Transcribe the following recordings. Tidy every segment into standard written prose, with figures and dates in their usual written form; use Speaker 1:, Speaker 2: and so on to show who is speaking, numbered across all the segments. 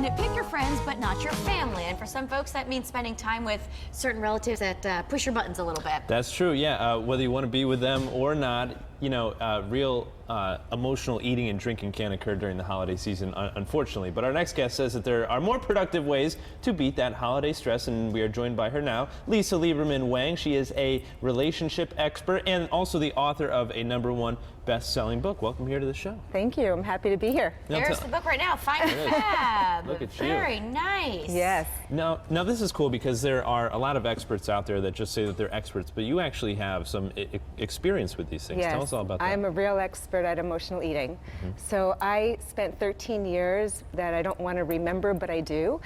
Speaker 1: can pick your friends, but not your family. And for some folks, that means spending time with certain relatives that push your buttons a little bit.
Speaker 2: That's true, yeah. Whether you want to be with them or not, you know, real emotional eating and drinking can occur during the holiday season, unfortunately. But our next guest says that there are more productive ways to beat that holiday stress, and we are joined by her now, Lisa Lieberman Wang. She is a relationship expert and also the author of a #1 best-selling book. Welcome here to the show.
Speaker 3: Thank you. I'm happy to be here.
Speaker 1: There's the book right now, F.I.N.E. Fab.
Speaker 2: Look at you.
Speaker 1: Very nice.
Speaker 3: Yes.
Speaker 2: Now this is cool because there are a lot of experts out there that just say that they're experts, but you actually have some experience with these things.
Speaker 3: Yes.
Speaker 2: Tell us all about that.
Speaker 3: I'm a real expert at emotional eating. So I spent 13 years that I don't want to remember, but I do,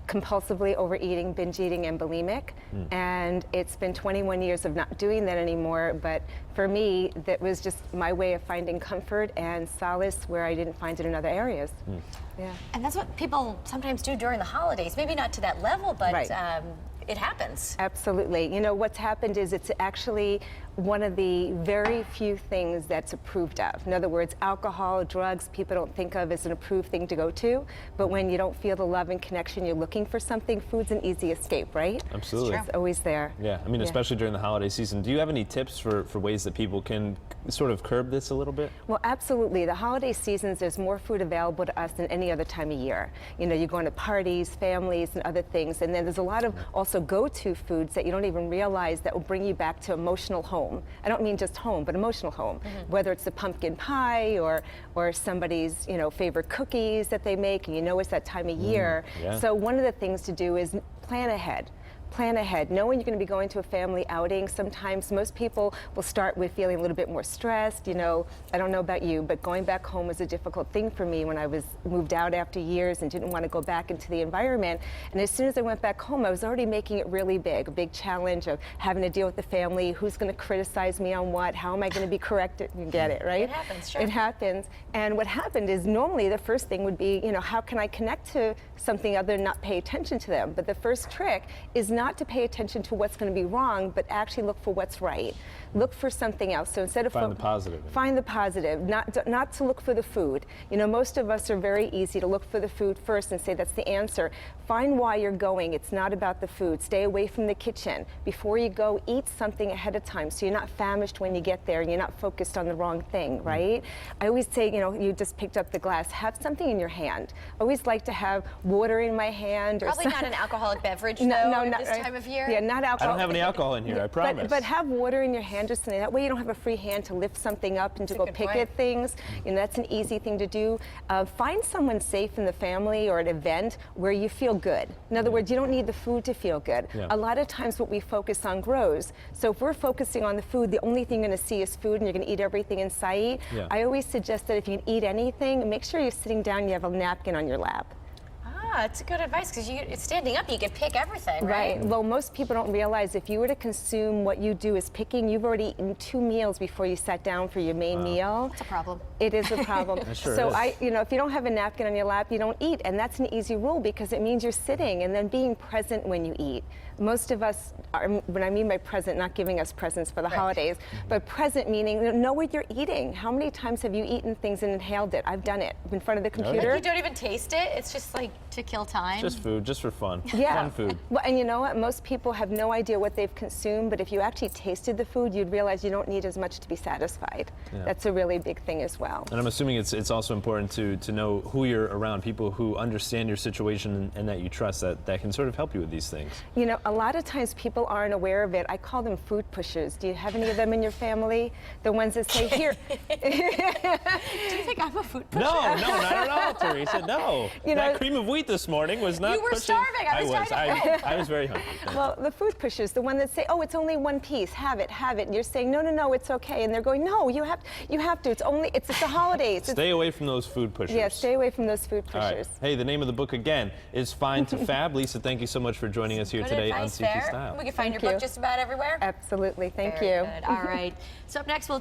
Speaker 3: compulsively overeating, binge eating, and bulimic. And it's been 21 years of not doing that anymore, but for me, that was just my way of finding comfort and solace where I didn't find it in other areas. Yeah.
Speaker 1: And that's what people sometimes do during the holidays. Maybe not to that level, but
Speaker 3: Right.
Speaker 1: It happens.
Speaker 3: Absolutely. You know, what's happened is it's actually one of the very few things that's approved of. In other words, alcohol, drugs, people don't think of as an approved thing to go to, but when you don't feel the love and connection, you're looking for something, food's an easy escape, right?
Speaker 2: Absolutely.
Speaker 3: It's always there.
Speaker 2: Yeah, I mean, especially during the holiday season. Do you have any tips for ways that people can sort of curb this a little bit?
Speaker 3: Well, absolutely. The holiday seasons, there's more food available to us than any other time of year. You know, you're going to parties, families, and other things, and then there's a lot of also go-to foods that you don't even realize that will bring you back to emotional home. I don't mean just home, but emotional home. Whether it's the pumpkin pie or somebody's, you know, favorite cookies that they make, and you know it's that time of year.
Speaker 2: Yeah.
Speaker 3: So one of the things to do is plan ahead. Plan ahead. Know when you're going to be going to a family outing. Sometimes most people will start with feeling a little bit more stressed. You know, I don't know about you, but going back home was a difficult thing for me when I was moved out after years and didn't want to go back into the environment. And as soon as I went back home, I was already making it really big, a big challenge of having to deal with the family. Who's going to criticize me on what? How am I going to be corrected? You get it, right?
Speaker 1: It happens, sure.
Speaker 3: It happens. And what happened is normally the first thing would be, you know, how can I connect to something other than not pay attention to them? But the first trick is not to pay attention to what's going to be wrong, but actually look for what's right. Look for something else. So instead of
Speaker 2: Find the positive.
Speaker 3: Find the positive, not to look for the food. You know, most of us are very easy to look for the food first and say that's the answer. Find why you're going. It's not about the food. Stay away from the kitchen. Before you go, eat something ahead of time so you're not famished when you get there and you're not focused on the wrong thing, right? I always say, you know, you just picked up the glass, have something in your hand. I always like to have water in my hand.
Speaker 1: Probably not an alcoholic beverage, though,
Speaker 3: not
Speaker 1: this time of year.
Speaker 3: Yeah, not alcohol.
Speaker 2: I don't have any alcohol in here, I promise.
Speaker 3: But have water in your hand or something. That way you don't have a free hand to lift something up and to go pick at things. You know, that's an easy thing to do. Find someone safe in the family or an event where you feel good. In other words, you don't need the food to feel good.
Speaker 2: Yeah.
Speaker 3: A lot of times what we focus on grows. So if we're focusing on the food, the only thing you're going to see is food and you're going to eat everything in sight.
Speaker 2: Yeah.
Speaker 3: I always suggest that if you can eat anything, make sure you're sitting down and you have a napkin on your lap.
Speaker 1: Ah, it's good advice because it's standing up, you can pick everything, right?
Speaker 3: Well, most people don't realize if you were to consume what you do is picking, you've already eaten 2 meals before you sat down for your main meal.
Speaker 1: It's a problem.
Speaker 3: It is a problem.
Speaker 2: It sure
Speaker 3: So
Speaker 2: is.
Speaker 3: you know, if you don't have a napkin on your lap, you don't eat, and that's an easy rule because it means you're sitting and then being present when you eat. Most of us are, when I mean by present, not giving us presents for the holidays, but present meaning know what you're eating. How many times have you eaten things and inhaled it? I've done it in front of the computer.
Speaker 1: Like you don't even taste it. It's just like to kill time.
Speaker 2: Just food, just for fun.
Speaker 3: Yeah.
Speaker 2: Fun food.
Speaker 3: Well, and you know what? Most people have no idea what they've consumed, but if you actually tasted the food, you'd realize you don't need as much to be satisfied.
Speaker 2: Yeah.
Speaker 3: That's a really big thing as well.
Speaker 2: And I'm assuming it's also important to know who you're around, people who understand your situation and that you trust, that can sort of help you with these things.
Speaker 3: You know, a lot of times people aren't aware of it. I call them food pushers. Do you have any of them in your family? The ones that say, here.
Speaker 1: Do you think I'm a food pusher?
Speaker 2: No, not at all, Teresa. No.
Speaker 3: You know,
Speaker 2: that cream of wheat this morning was not
Speaker 1: You were
Speaker 2: pushing.
Speaker 1: starving. I was trying to help.
Speaker 2: I was very hungry.
Speaker 3: Well, the food pushers, the one that say, oh, it's only 1 piece, have it. And you're saying, no, it's okay. And they're going, no, you have to. It's the holidays.
Speaker 2: Stay away from those food pushers.
Speaker 3: Yeah, stay away from those food
Speaker 2: All right.
Speaker 3: pushers.
Speaker 2: Hey, the name of the book again is F.I.N.E. to Fab. Lisa, thank you so much for joining us here
Speaker 1: Good
Speaker 2: today on
Speaker 1: advice
Speaker 2: CT
Speaker 1: there.
Speaker 2: Style.
Speaker 1: We can find
Speaker 3: Thank
Speaker 1: your
Speaker 3: you.
Speaker 1: book just about everywhere.
Speaker 3: Absolutely. Thank
Speaker 1: Very
Speaker 3: you.
Speaker 1: good. All right. So up next, we'll